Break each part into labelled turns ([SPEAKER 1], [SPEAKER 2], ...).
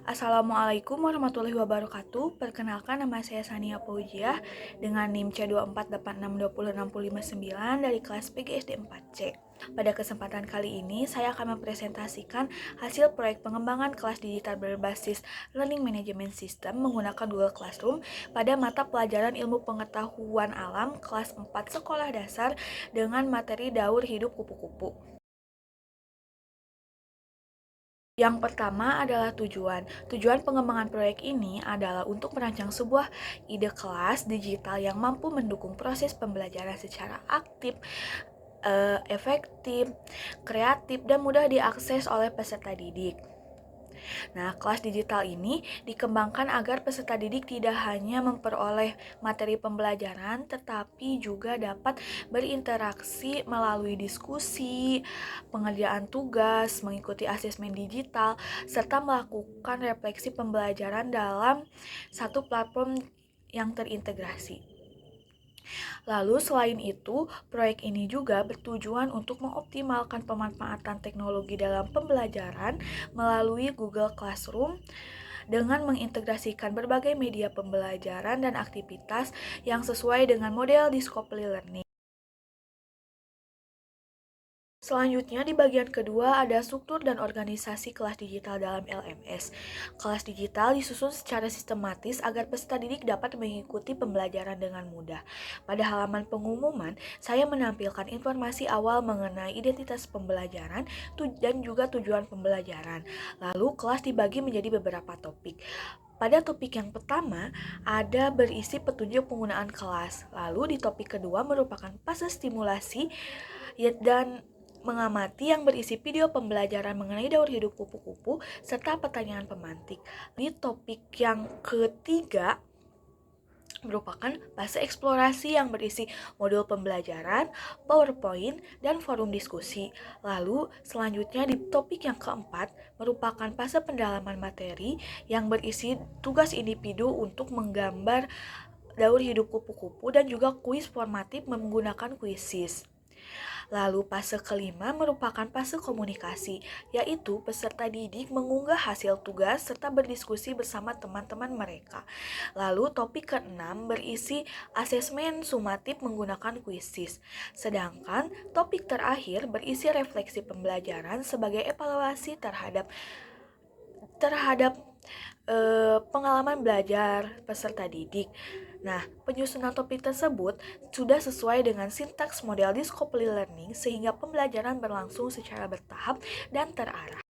[SPEAKER 1] Assalamualaikum warahmatullahi wabarakatuh. Perkenalkan, nama saya Sania Paujiah dengan NIM C2486206059 dari kelas PGSD 4C. Pada kesempatan kali ini, saya akan mempresentasikan hasil proyek pengembangan kelas digital berbasis Learning Management System menggunakan Google Classroom pada mata pelajaran Ilmu Pengetahuan Alam kelas 4 Sekolah Dasar dengan materi Daur Hidup Kupu-Kupu. Yang pertama adalah tujuan. Tujuan pengembangan proyek ini adalah untuk merancang sebuah ide kelas digital yang mampu mendukung proses pembelajaran secara aktif, efektif, kreatif, dan mudah diakses oleh peserta didik. Nah, kelas digital ini dikembangkan agar peserta didik tidak hanya memperoleh materi pembelajaran, tetapi juga dapat berinteraksi melalui diskusi, pengerjaan tugas, mengikuti asesmen digital, serta melakukan refleksi pembelajaran dalam satu platform yang terintegrasi. Lalu selain itu, proyek ini juga bertujuan untuk mengoptimalkan pemanfaatan teknologi dalam pembelajaran melalui Google Classroom dengan mengintegrasikan berbagai media pembelajaran dan aktivitas yang sesuai dengan model Discovery Learning. Selanjutnya di bagian kedua ada struktur dan organisasi kelas digital dalam LMS. Kelas digital disusun secara sistematis agar peserta didik dapat mengikuti pembelajaran dengan mudah. Pada halaman pengumuman, saya menampilkan informasi awal mengenai identitas pembelajaran dan juga tujuan pembelajaran. Lalu kelas dibagi menjadi beberapa topik. Pada topik yang pertama, ada berisi petunjuk penggunaan kelas. Lalu di topik kedua merupakan fase stimulasi dan mengamati yang berisi video pembelajaran mengenai daur hidup kupu-kupu serta pertanyaan pemantik. Di topik yang ketiga merupakan fase eksplorasi yang berisi modul pembelajaran, PowerPoint, dan forum diskusi. Lalu selanjutnya di topik yang keempat merupakan fase pendalaman materi yang berisi tugas individu untuk menggambar daur hidup kupu-kupu dan juga kuis formatif menggunakan Quizizz. Lalu fase kelima merupakan fase komunikasi, yaitu peserta didik mengunggah hasil tugas serta berdiskusi bersama teman-teman mereka. Lalu topik keenam berisi asesmen sumatif menggunakan Quizizz. Sedangkan topik terakhir berisi refleksi pembelajaran sebagai evaluasi terhadap pengalaman belajar peserta didik. Nah, penyusunan topik tersebut sudah sesuai dengan sintaks model Discovery Learning sehingga pembelajaran berlangsung secara bertahap dan terarah.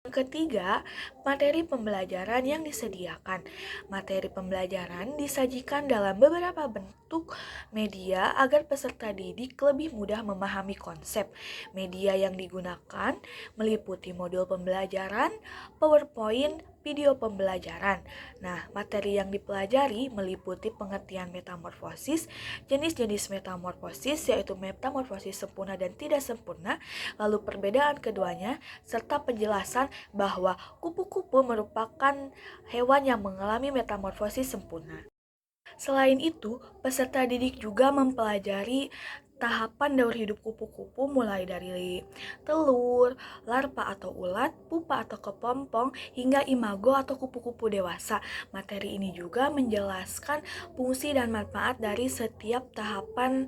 [SPEAKER 1] Yang ketiga, materi pembelajaran yang disediakan. Materi pembelajaran disajikan dalam beberapa bentuk media agar peserta didik lebih mudah memahami konsep. Media yang digunakan meliputi modul pembelajaran, PowerPoint, video pembelajaran. Nah, materi yang dipelajari meliputi pengertian metamorfosis, jenis-jenis metamorfosis yaitu metamorfosis sempurna dan tidak sempurna, lalu perbedaan keduanya, serta penjelasan bahwa kupu-kupu merupakan hewan yang mengalami metamorfosis sempurna. Selain itu, peserta didik juga mempelajari tahapan daur hidup kupu-kupu mulai dari telur, larva atau ulat, pupa atau kepompong, hingga imago atau kupu-kupu dewasa. Materi ini juga menjelaskan fungsi dan manfaat dari setiap tahapan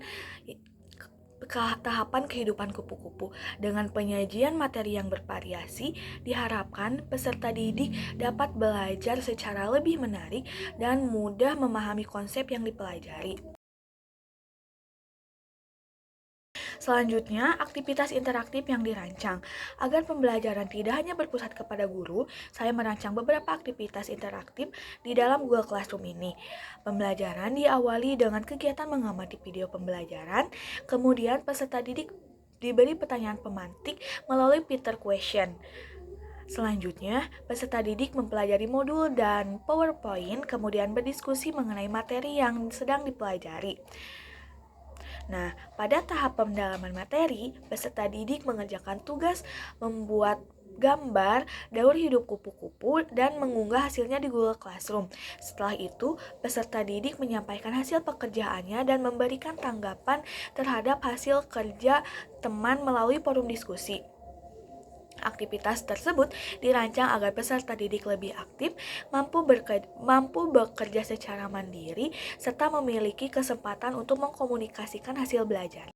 [SPEAKER 1] kehidupan kupu-kupu. Dengan penyajian materi yang bervariasi, diharapkan peserta didik dapat belajar secara lebih menarik dan mudah memahami konsep yang dipelajari. Selanjutnya, aktivitas interaktif yang dirancang. Agar pembelajaran tidak hanya berpusat kepada guru, saya merancang beberapa aktivitas interaktif di dalam Google Classroom ini. Pembelajaran diawali dengan kegiatan mengamati video pembelajaran, kemudian peserta didik diberi pertanyaan pemantik melalui Peter Question. Selanjutnya, peserta didik mempelajari modul dan PowerPoint, kemudian berdiskusi mengenai materi yang sedang dipelajari. Nah, pada tahap pendalaman materi, peserta didik mengerjakan tugas membuat gambar daur hidup kupu-kupu dan mengunggah hasilnya di Google Classroom. Setelah itu, peserta didik menyampaikan hasil pekerjaannya dan memberikan tanggapan terhadap hasil kerja teman melalui forum diskusi. Aktivitas tersebut dirancang agar peserta didik lebih aktif, mampu bekerja secara mandiri, serta memiliki kesempatan untuk mengkomunikasikan hasil belajar.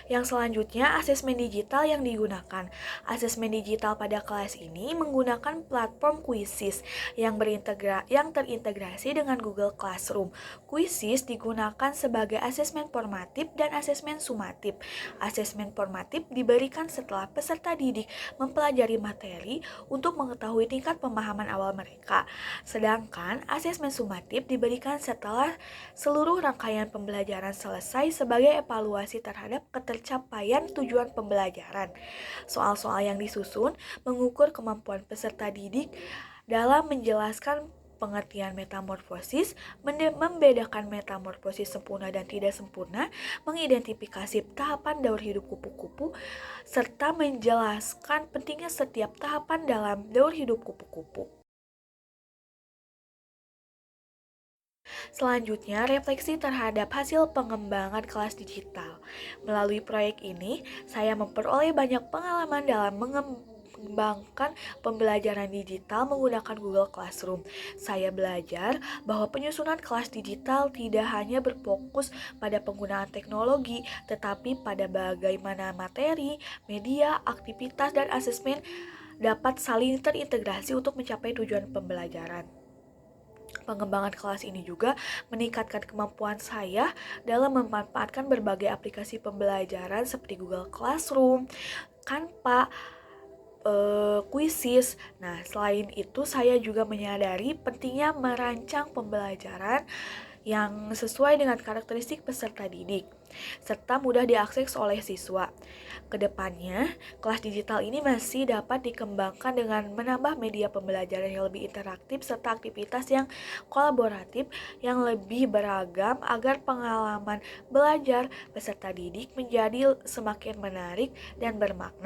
[SPEAKER 1] Yang selanjutnya, asesmen digital yang digunakan. Asesmen digital pada kelas ini menggunakan platform Quizzes yang terintegrasi dengan Google Classroom. Quizzes digunakan sebagai asesmen formatif dan asesmen sumatif. Asesmen formatif diberikan setelah peserta didik mempelajari materi untuk mengetahui tingkat pemahaman awal mereka. Sedangkan asesmen sumatif diberikan setelah seluruh rangkaian pembelajaran selesai sebagai evaluasi terhadap tercapaian tujuan pembelajaran. Soal-soal yang disusun mengukur kemampuan peserta didik dalam menjelaskan pengertian metamorfosis, membedakan metamorfosis sempurna dan tidak sempurna, mengidentifikasi tahapan daur hidup kupu-kupu, serta menjelaskan pentingnya setiap tahapan dalam daur hidup kupu-kupu. Selanjutnya, refleksi terhadap hasil pengembangan kelas digital. Melalui proyek ini, saya memperoleh banyak pengalaman dalam mengembangkan pembelajaran digital menggunakan Google Classroom. Saya belajar bahwa penyusunan kelas digital tidak hanya berfokus pada penggunaan teknologi, tetapi pada bagaimana materi, media, aktivitas, dan asesmen dapat saling terintegrasi untuk mencapai tujuan pembelajaran. Pengembangan kelas ini juga meningkatkan kemampuan saya dalam memanfaatkan berbagai aplikasi pembelajaran seperti Google Classroom, Canva, Quizzes. Nah, selain itu saya juga menyadari pentingnya merancang pembelajaran yang sesuai dengan karakteristik peserta didik, serta mudah diakses oleh siswa. Kedepannya, kelas digital ini masih dapat dikembangkan dengan menambah media pembelajaran yang lebih interaktif serta aktivitas yang kolaboratif yang lebih beragam agar pengalaman belajar peserta didik menjadi semakin menarik dan bermakna.